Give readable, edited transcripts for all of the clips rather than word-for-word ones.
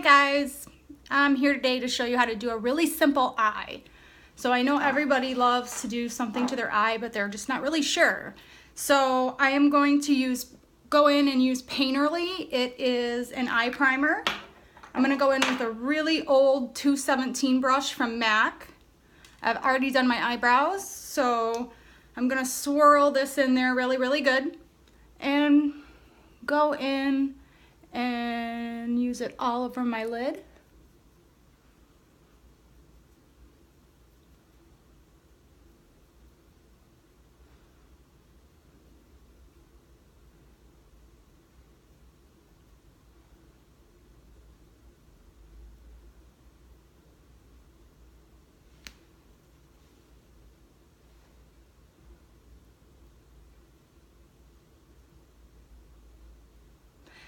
Hi guys, I'm here today to show you how to do a really simple eye. So I know everybody loves to do something to their eye, but they're just not really sure. So I am going to go in and use Painterly. It is an eye primer. I'm going to go in with a really old 217 brush from MAC. I've already done my eyebrows, so I'm going to swirl this in there really good and go in and use it all over my lid.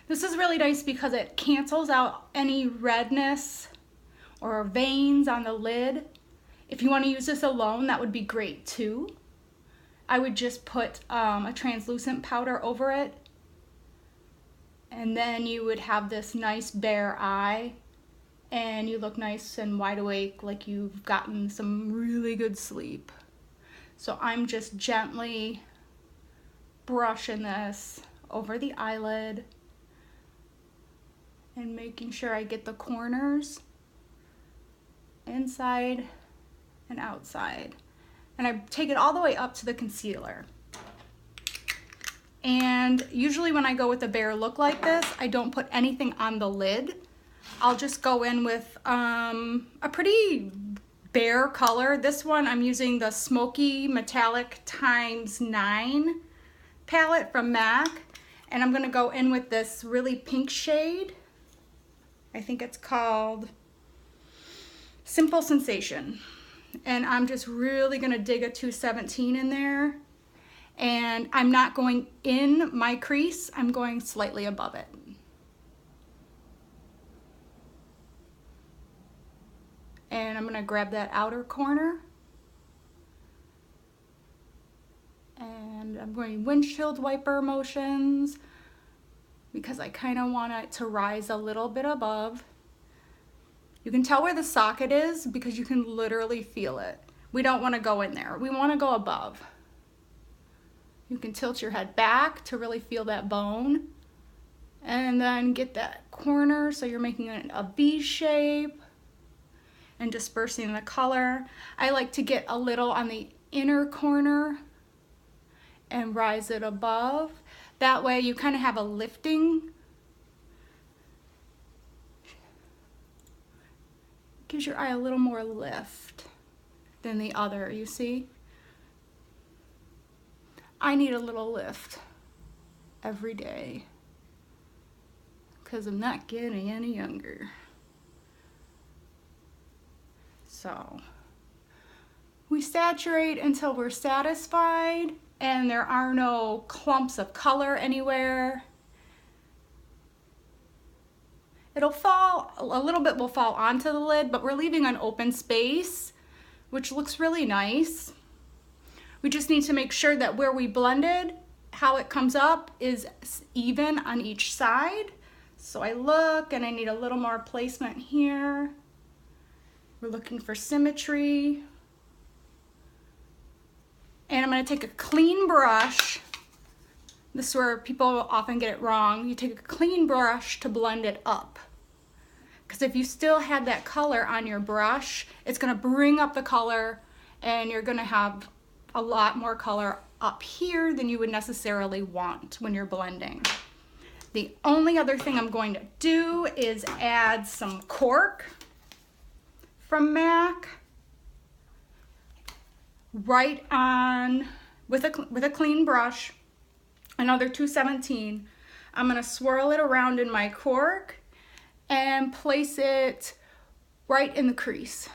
This is really nice because it cancels out any redness or veins on the lid. If you want to use this alone, that would be great too. I would just put a translucent powder over it, and then you would have this nice bare eye and you look nice and wide awake, like you've gotten some really good sleep. So I'm just gently brushing this over the eyelid and making sure I get the corners inside and outside. And I take it all the way up to the concealer. And usually when I go with a bare look like this, I don't put anything on the lid. I'll just go in with a pretty bare color. This one I'm using the Smoky Metallic ×9 palette from MAC. And I'm gonna go in with this really pink shade. I think it's called Simple Sensation. And I'm just really gonna dig a 217 in there. And I'm not going in my crease, I'm going slightly above it. And I'm gonna grab that outer corner. And I'm going windshield wiper motions because I kind of want it to rise a little bit above. You can tell where the socket is because you can literally feel it. We don't want to go in there. We want to go above. You can tilt your head back to really feel that bone. And then get that corner so you're making a V shape and dispersing the color. I like to get a little on the inner corner and rise it above. That way you kind of have a lifting. Gives your eye a little more lift than the other, you see? I need a little lift every day because I'm not getting any younger. So we saturate until we're satisfied and there are no clumps of color anywhere. It'll fall, a little bit will fall onto the lid, but we're leaving an open space, which looks really nice. We just need to make sure that where we blended, how it comes up is even on each side. So I look and I need a little more placement here. We're looking for symmetry. And I'm gonna take a clean brush. This is where people often get it wrong. You take a clean brush to blend it up. Because if you still had that color on your brush, it's gonna bring up the color and you're gonna have a lot more color up here than you would necessarily want when you're blending. The only other thing I'm going to do is add some Cork from MAC right on with a clean brush, another 217. I'm going to swirl it around in my Cork and place it right in the crease.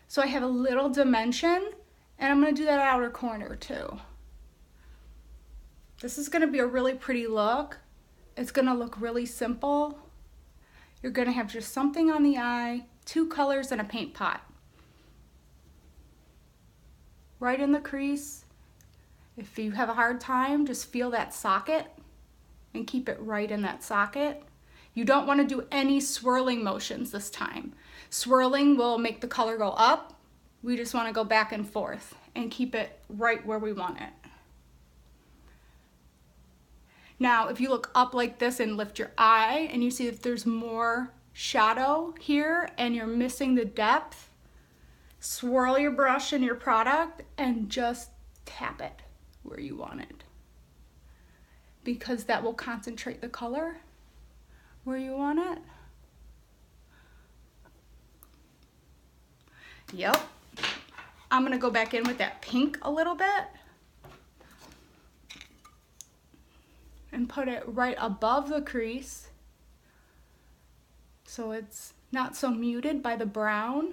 So I have a little dimension, and I'm going to do that outer corner too. This is going to be a really pretty look. It's going to look really simple. You're going to have just something on the eye, 2 colors, and a paint pot. Right in the crease. If you have a hard time, just feel that socket and keep it right in that socket. You don't want to do any swirling motions this time. Swirling will make the color go up. We just want to go back and forth and keep it right where we want it. Now, if you look up like this and lift your eye and you see that there's more shadow here and you're missing the depth, swirl your brush in your product and just tap it where you want it, because that will concentrate the color where you want it. Yep. I'm gonna go back in with that pink a little bit and put it right above the crease so it's not so muted by the brown.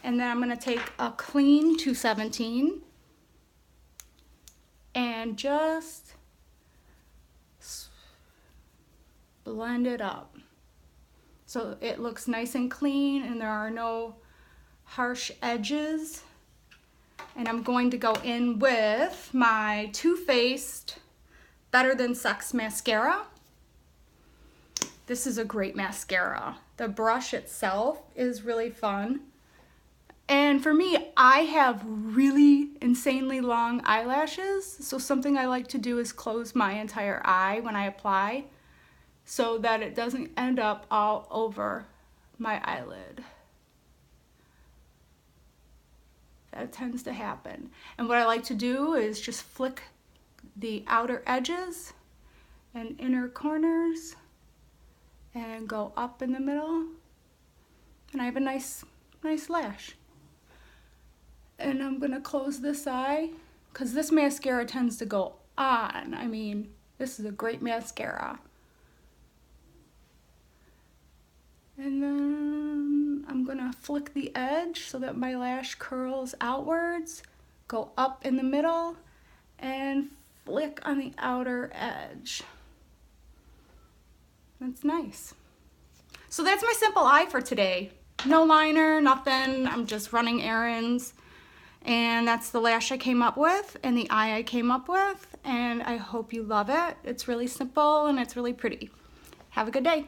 And then I'm gonna take a clean 217 and just blend it up so it looks nice and clean and there are no harsh edges. And I'm going to go in with my Too Faced Better Than Sex mascara. This is a great mascara. The brush itself is really fun. And for me, I have really insanely long eyelashes, so something I like to do is close my entire eye when I apply so that it doesn't end up all over my eyelid. That tends to happen. And what I like to do is just flick the outer edges and inner corners and go up in the middle. And I have a nice lash. And I'm gonna close this eye because this mascara tends to go on. I mean, this is a great mascara. And then I'm gonna flick the edge so that my lash curls outwards, go up in the middle, and flick on the outer edge. That's nice. So that's my simple eye for today. No liner, nothing, I'm just running errands. And that's the lash I came up with and the eye I came up with, and I hope you love it. It's really simple and it's really pretty. Have a good day.